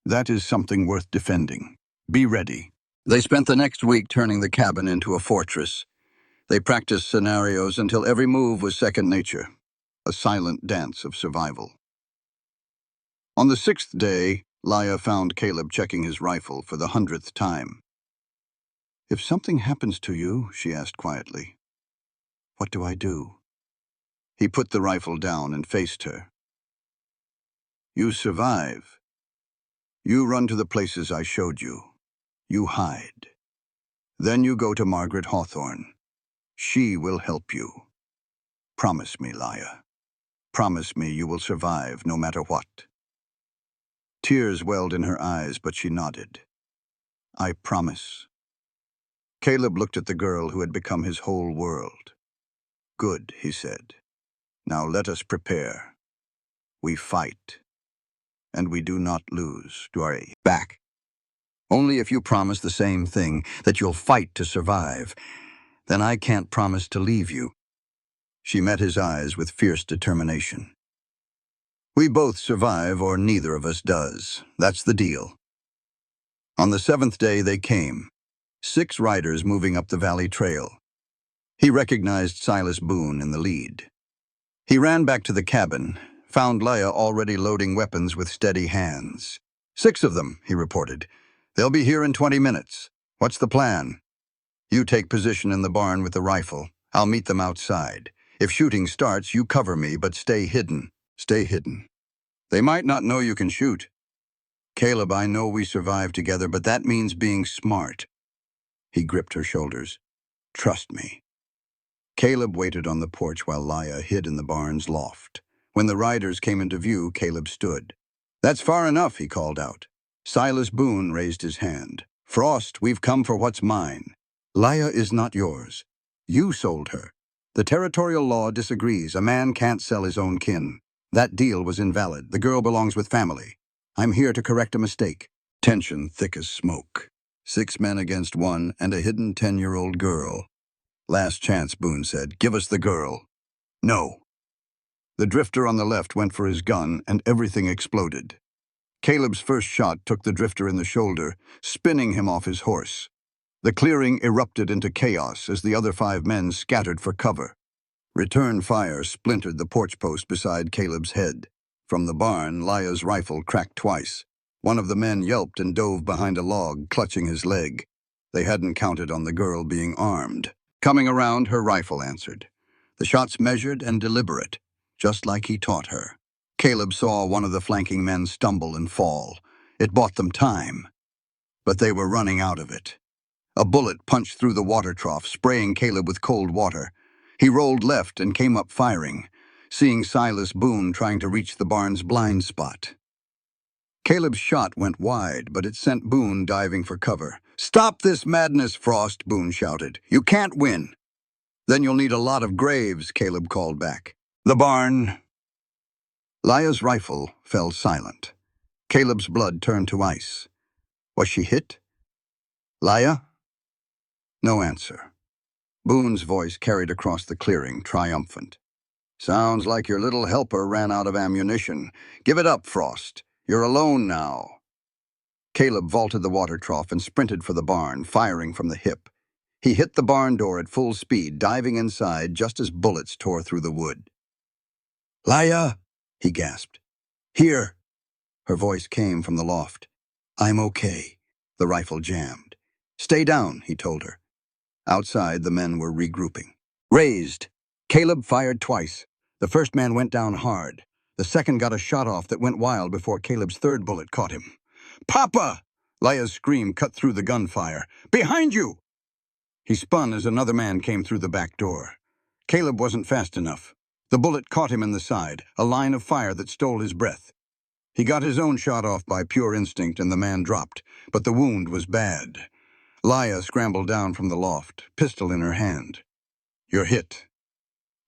that is something worth defending. Be ready." They spent the next week turning the cabin into a fortress. They practiced scenarios until every move was second nature, a silent dance of survival. On the 6th day, Leah found Caleb checking his rifle for the 100th time. If something happens to you, she asked quietly, what do I do? He put the rifle down and faced her. You survive. You run to the places I showed you. You hide. Then you go to Margaret Hawthorne. She will help you. Promise me, Laya. Promise me you will survive no matter what. Tears welled in her eyes, but she nodded. I promise. Caleb looked at the girl who had become his whole world. Good, he said. Now let us prepare. We fight. And we do not lose. Do I back? Only if you promise the same thing, that you'll fight to survive. Then I can't promise to leave you. She met his eyes with fierce determination. We both survive, or neither of us does. That's the deal. On the 7th day they came, 6 riders moving up the valley trail. He recognized Silas Boone in the lead. He ran back to the cabin, found Laya already loading weapons with steady hands. 6 of them, he reported. They'll be here in 20 minutes. What's the plan? You take position in the barn with the rifle. I'll meet them outside. If shooting starts, you cover me, but stay hidden. Stay hidden. They might not know you can shoot. Caleb, I know we survived together, but that means being smart. He gripped her shoulders. Trust me. Caleb waited on the porch while Laya hid in the barn's loft. When the riders came into view, Caleb stood. That's far enough, he called out. Silas Boone raised his hand. Frost, we've come for what's mine. Laya is not yours. You sold her. The territorial law disagrees. A man can't sell his own kin. That deal was invalid. The girl belongs with family. I'm here to correct a mistake. Tension thick as smoke. 6 men against 1 and a hidden 10-year-old girl. Last chance, Boone said. Give us the girl. No. The drifter on the left went for his gun, and everything exploded. Caleb's first shot took the drifter in the shoulder, spinning him off his horse. The clearing erupted into chaos as the other 5 men scattered for cover. Return fire splintered the porch post beside Caleb's head. From the barn, Laya's rifle cracked twice. One of the men yelped and dove behind a log, clutching his leg. They hadn't counted on the girl being armed. Coming around, her rifle answered. The shots measured and deliberate, just like he taught her. Caleb saw one of the flanking men stumble and fall. It bought them time, but they were running out of it. A bullet punched through the water trough, spraying Caleb with cold water. He rolled left and came up firing, seeing Silas Boone trying to reach the barn's blind spot. Caleb's shot went wide, but it sent Boone diving for cover. Stop this madness, Frost, Boone shouted. You can't win. Then you'll need a lot of graves, Caleb called back. The barn. Laya's rifle fell silent. Caleb's blood turned to ice. Was she hit? Laya? No answer. Boone's voice carried across the clearing, triumphant. Sounds like your little helper ran out of ammunition. Give it up, Frost. You're alone now. Caleb vaulted the water trough and sprinted for the barn, firing from the hip. He hit the barn door at full speed, diving inside just as bullets tore through the wood. Laya, he gasped. Here. Her voice came from the loft. I'm okay. The rifle jammed. Stay down, he told her. Outside, the men were regrouping. Raised. Caleb fired twice. The first man went down hard. The second got a shot off that went wild before Caleb's third bullet caught him. Papa! Laya's scream cut through the gunfire. Behind you! He spun as another man came through the back door. Caleb wasn't fast enough. The bullet caught him in the side, a line of fire that stole his breath. He got his own shot off by pure instinct and the man dropped, but the wound was bad. Laya scrambled down from the loft, pistol in her hand. You're hit.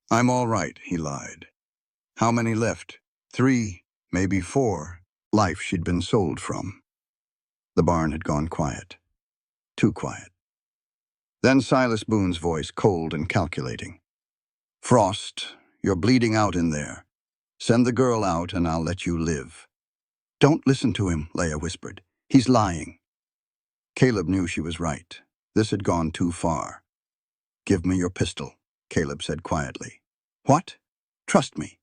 I'm all right, he lied. How many left? 3, maybe 4. Life she'd been sold from. The barn had gone quiet. Too quiet. Then Silas Boone's voice, cold and calculating. Frost, you're bleeding out in there. Send the girl out and I'll let you live. Don't listen to him, Laya whispered. He's lying. Caleb knew she was right. This had gone too far. Give me your pistol, Caleb said quietly. What? Trust me.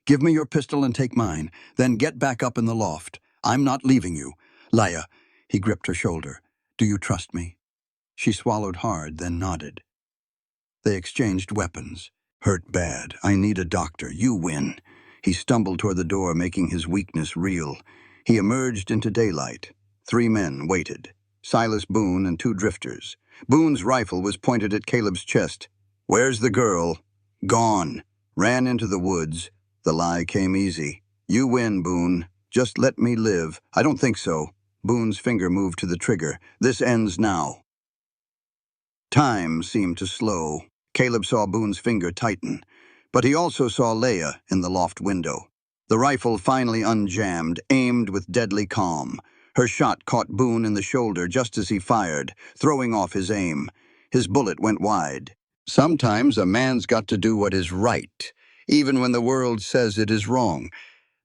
Give me your pistol and take mine, then get back up in the loft. I'm not leaving you. Laya, he gripped her shoulder. Do you trust me? She swallowed hard, then nodded. They exchanged weapons. Hurt bad. I need a doctor. You win. He stumbled toward the door, making his weakness real. He emerged into daylight. 3 men waited. Silas Boone and 2 drifters. Boone's rifle was pointed at Caleb's chest. "Where's the girl?" "Gone. Ran into the woods." The lie came easy. "You win, Boone. Just let me live." "I don't think so." Boone's finger moved to the trigger. "This ends now." Time seemed to slow. Caleb saw Boone's finger tighten, but he also saw Leia in the loft window. The rifle finally unjammed, aimed with deadly calm. Her shot caught Boone in the shoulder just as he fired, throwing off his aim. His bullet went wide. Sometimes a man's got to do what is right, even when the world says it is wrong.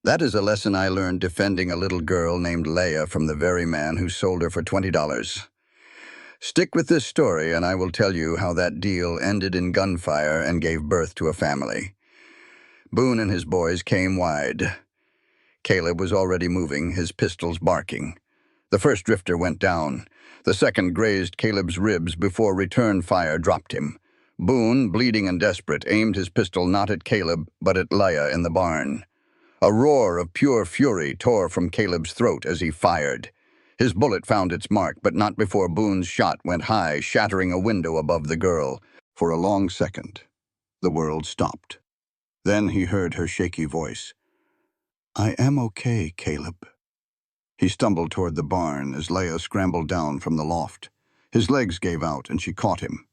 That is a lesson I learned defending a little girl named Leia from the very man who sold her for $20. Stick with this story and I will tell you how that deal ended in gunfire and gave birth to a family. Boone and his boys came wide. Caleb was already moving, his pistols barking. The first drifter went down. The second grazed Caleb's ribs before return fire dropped him. Boone, bleeding and desperate, aimed his pistol not at Caleb, but at Leia in the barn. A roar of pure fury tore from Caleb's throat as he fired. His bullet found its mark, but not before Boone's shot went high, shattering a window above the girl. For a long second, the world stopped. Then he heard her shaky voice. "I am okay, Caleb." He stumbled toward the barn as Leia scrambled down from the loft. His legs gave out, and she caught him.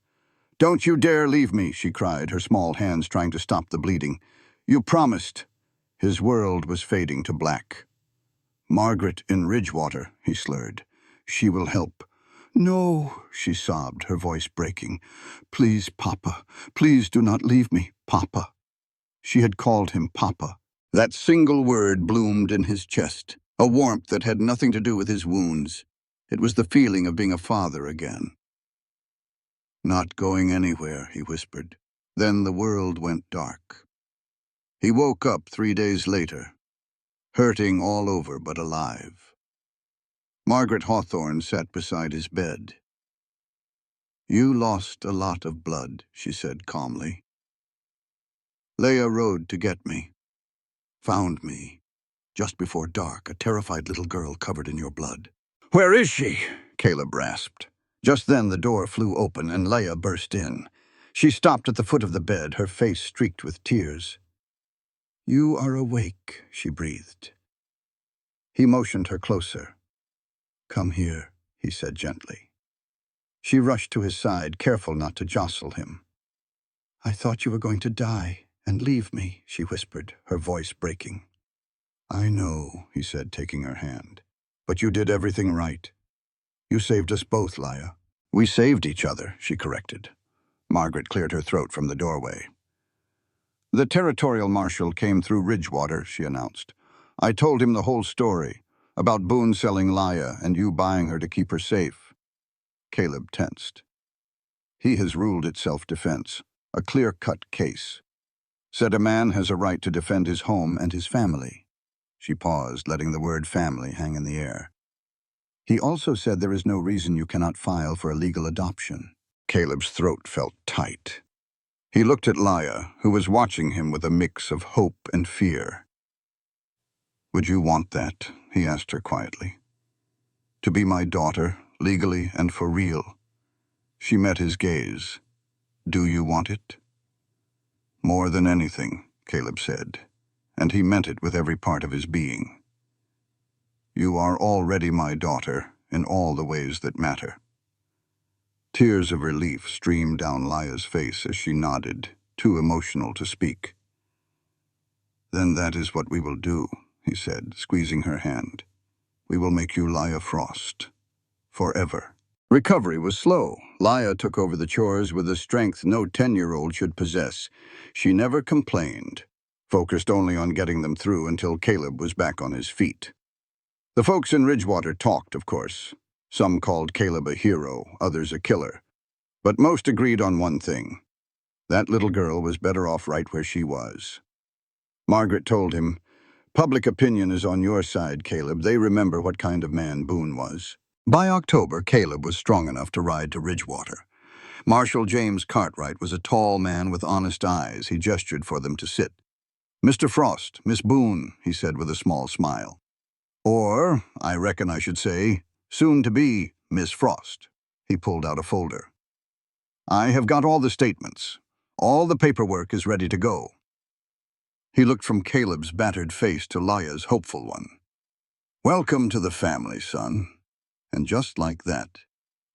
"Don't you dare leave me," she cried, her small hands trying to stop the bleeding. "You promised." His world was fading to black. "Margaret in Ridgewater," he slurred. "She will help." "No," she sobbed, her voice breaking. "Please, Papa. Please do not leave me, Papa." She had called him Papa. That single word bloomed in his chest, a warmth that had nothing to do with his wounds. It was the feeling of being a father again. "Not going anywhere," he whispered. Then the world went dark. He woke up 3 days later, hurting all over but alive. Margaret Hawthorne sat beside his bed. "You lost a lot of blood," she said calmly. "Leia rode to get me. Found me. Just before dark, a terrified little girl covered in your blood." "Where is she?" Caleb rasped. Just then the door flew open and Leia burst in. She stopped at the foot of the bed, her face streaked with tears. "You are awake," she breathed. He motioned her closer. "Come here," he said gently. She rushed to his side, careful not to jostle him. "I thought you were going to die and leave me," she whispered, her voice breaking. "I know," he said, taking her hand. "But you did everything right. You saved us both, Leia." "We saved each other," she corrected. Margaret cleared her throat from the doorway. "The territorial marshal came through Ridgewater," she announced. "I told him the whole story, about Boone selling Leia and you buying her to keep her safe." Caleb tensed. "He has ruled it self-defense, a clear-cut case. Said a man has a right to defend his home and his family." She paused, letting the word family hang in the air. "He also said there is no reason you cannot file for a legal adoption." Caleb's throat felt tight. He looked at Leia, who was watching him with a mix of hope and fear. "Would you want that?" he asked her quietly. "To be my daughter, legally and for real?" She met his gaze. "Do you want it?" "More than anything," Caleb said, and he meant it with every part of his being. "You are already my daughter in all the ways that matter." Tears of relief streamed down Leia's face as she nodded, too emotional to speak. "Then that is what we will do," he said, squeezing her hand. "We will make you Leia Frost. Forever." Recovery was slow. Leia took over the chores with a strength no 10-year-old should possess. She never complained, focused only on getting them through until Caleb was back on his feet. The folks in Ridgewater talked, of course. Some called Caleb a hero, others a killer. But most agreed on one thing. That little girl was better off right where she was. Margaret told him, "Public opinion is on your side, Caleb. They remember what kind of man Boone was." By October, Caleb was strong enough to ride to Ridgewater. Marshal James Cartwright was a tall man with honest eyes. He gestured for them to sit. "Mr. Frost, Miss Boone," he said with a small smile. "Or, I reckon I should say, soon to be Miss Frost." He pulled out a folder. "I have got all the statements. All the paperwork is ready to go." He looked from Caleb's battered face to Laya's hopeful one. "Welcome to the family, son." And just like that,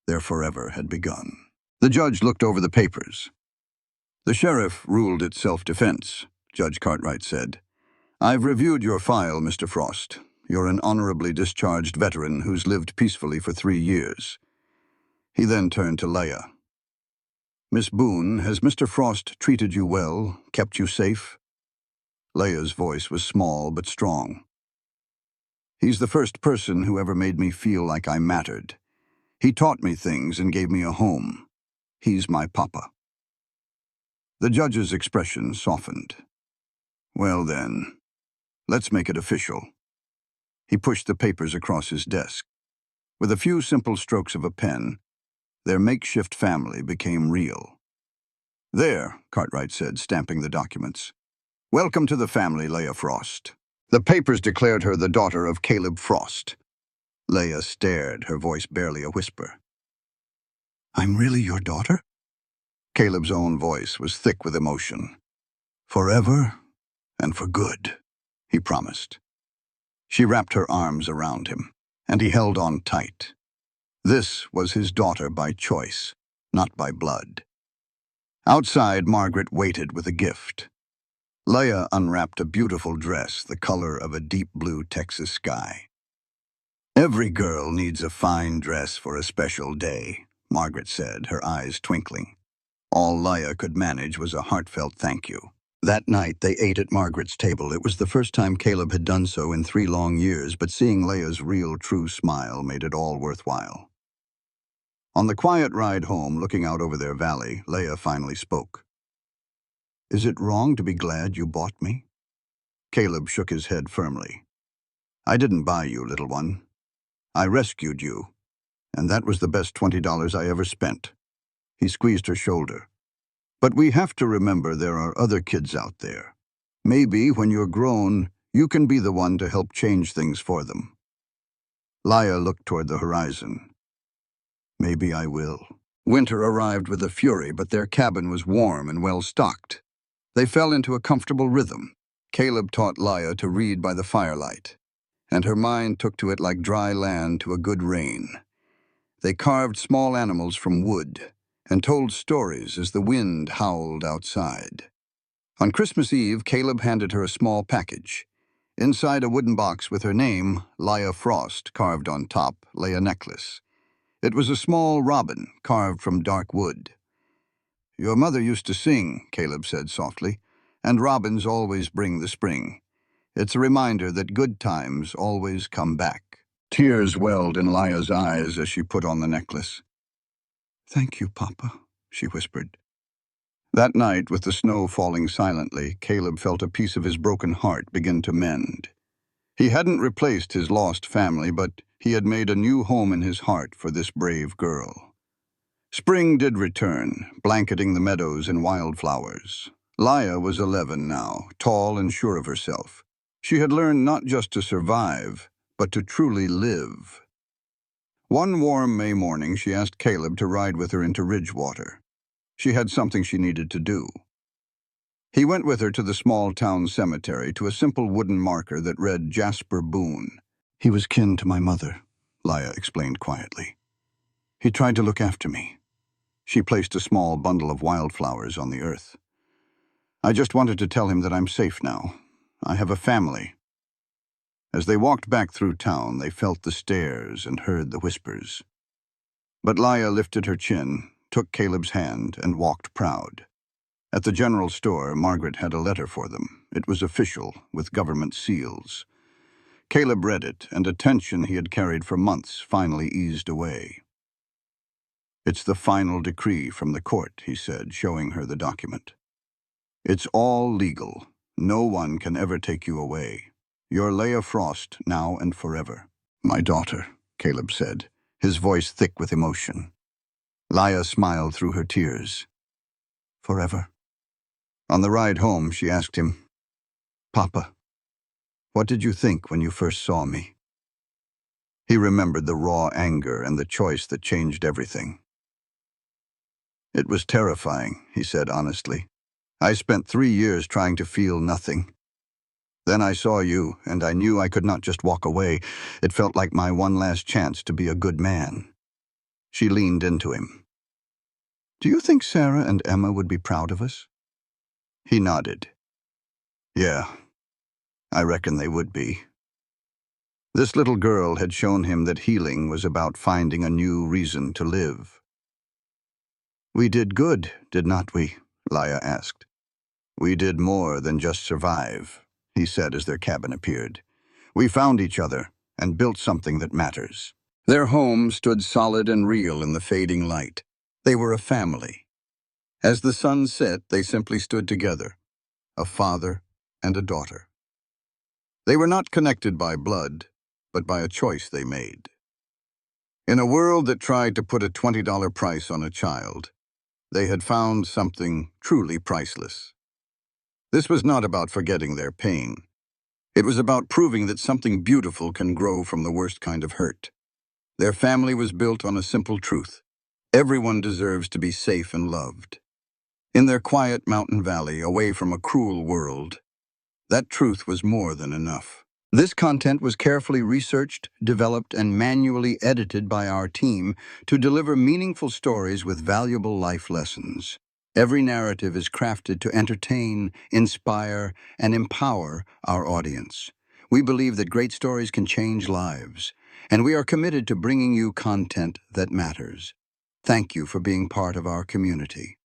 their forever had begun. The judge looked over the papers. "The sheriff ruled it self-defense," Judge Cartwright said. "I've reviewed your file, Mr. Frost. You're an honorably discharged veteran who's lived peacefully for 3 years." He then turned to Leia. "Miss Boone, has Mr. Frost treated you well, kept you safe?" Leia's voice was small but strong. "He's the first person who ever made me feel like I mattered. He taught me things and gave me a home. He's my papa." The judge's expression softened. "Well then, let's make it official." He pushed the papers across his desk. With a few simple strokes of a pen, their makeshift family became real. "There," Cartwright said, stamping the documents. "Welcome to the family, Leia Frost." The papers declared her the daughter of Caleb Frost. Leia stared, her voice barely a whisper. "I'm really your daughter?" Caleb's own voice was thick with emotion. "Forever and for good," he promised. She wrapped her arms around him, and he held on tight. This was his daughter by choice, not by blood. Outside, Margaret waited with a gift. Leia unwrapped a beautiful dress the color of a deep blue Texas sky. "Every girl needs a fine dress for a special day," Margaret said, her eyes twinkling. All Leia could manage was a heartfelt thank you. That night, they ate at Margaret's table. It was the first time Caleb had done so in 3 long years, but seeing Leia's real, true smile made it all worthwhile. On the quiet ride home, looking out over their valley, Leia finally spoke. "Is it wrong to be glad you bought me?" Caleb shook his head firmly. "I didn't buy you, little one. I rescued you, and that was the best $20 I ever spent." He squeezed her shoulder. "But we have to remember there are other kids out there. Maybe when you're grown, you can be the one to help change things for them." Leia looked toward the horizon. "Maybe I will." Winter arrived with a fury, but their cabin was warm and well-stocked. They fell into a comfortable rhythm. Caleb taught Leia to read by the firelight, and her mind took to it like dry land to a good rain. They carved small animals from wood and told stories as the wind howled outside. On Christmas Eve, Caleb handed her a small package. Inside a wooden box with her name, Leia Frost, carved on top, lay a necklace. It was a small robin carved from dark wood. "Your mother used to sing," Caleb said softly, "and robins always bring the spring. It's a reminder that good times always come back." Tears welled in Leia's eyes as she put on the necklace. "Thank you, Papa," she whispered. That night, with the snow falling silently, Caleb felt a piece of his broken heart begin to mend. He hadn't replaced his lost family, but he had made a new home in his heart for this brave girl. Spring did return, blanketing the meadows in wildflowers. Leia was 11 now, tall and sure of herself. She had learned not just to survive, but to truly live. One warm May morning, she asked Caleb to ride with her into Ridgewater. She had something she needed to do. He went with her to the small town cemetery, to a simple wooden marker that read Jasper Boone. "He was kin to my mother," Leia explained quietly. "He tried to look after me." She placed a small bundle of wildflowers on the earth. "I just wanted to tell him that I'm safe now. I have a family." As they walked back through town, they felt the stares and heard the whispers. But Leia lifted her chin, took Caleb's hand, and walked proud. At the general store, Margaret had a letter for them. It was official, with government seals. Caleb read it, and a tension he had carried for months finally eased away. "It's the final decree from the court," he said, showing her the document. "It's all legal. No one can ever take you away. You're Leia Frost now and forever." "My daughter," Caleb said, his voice thick with emotion. Laya smiled through her tears. Forever. On the ride home, she asked him, Papa, what did you think when you first saw me? He remembered the raw anger and the choice that changed everything. It was terrifying, he said honestly. I spent 3 years trying to feel nothing. Then I saw you, and I knew I could not just walk away. It felt like my one last chance to be a good man. She leaned into him. Do you think Sarah and Emma would be proud of us? He nodded. Yeah, I reckon they would be. This little girl had shown him that healing was about finding a new reason to live. We did good, did not we? Laya asked. We did more than just survive, he said as their cabin appeared. We found each other and built something that matters. Their home stood solid and real in the fading light. They were a family. As the sun set, they simply stood together, a father and a daughter. They were not connected by blood, but by a choice they made. In a world that tried to put a $20 price on a child, they had found something truly priceless. This was not about forgetting their pain. It was about proving that something beautiful can grow from the worst kind of hurt. Their family was built on a simple truth. Everyone deserves to be safe and loved. In their quiet mountain valley, away from a cruel world, that truth was more than enough. This content was carefully researched, developed, and manually edited by our team to deliver meaningful stories with valuable life lessons. Every narrative is crafted to entertain, inspire, and empower our audience. We believe that great stories can change lives, and we are committed to bringing you content that matters. Thank you for being part of our community.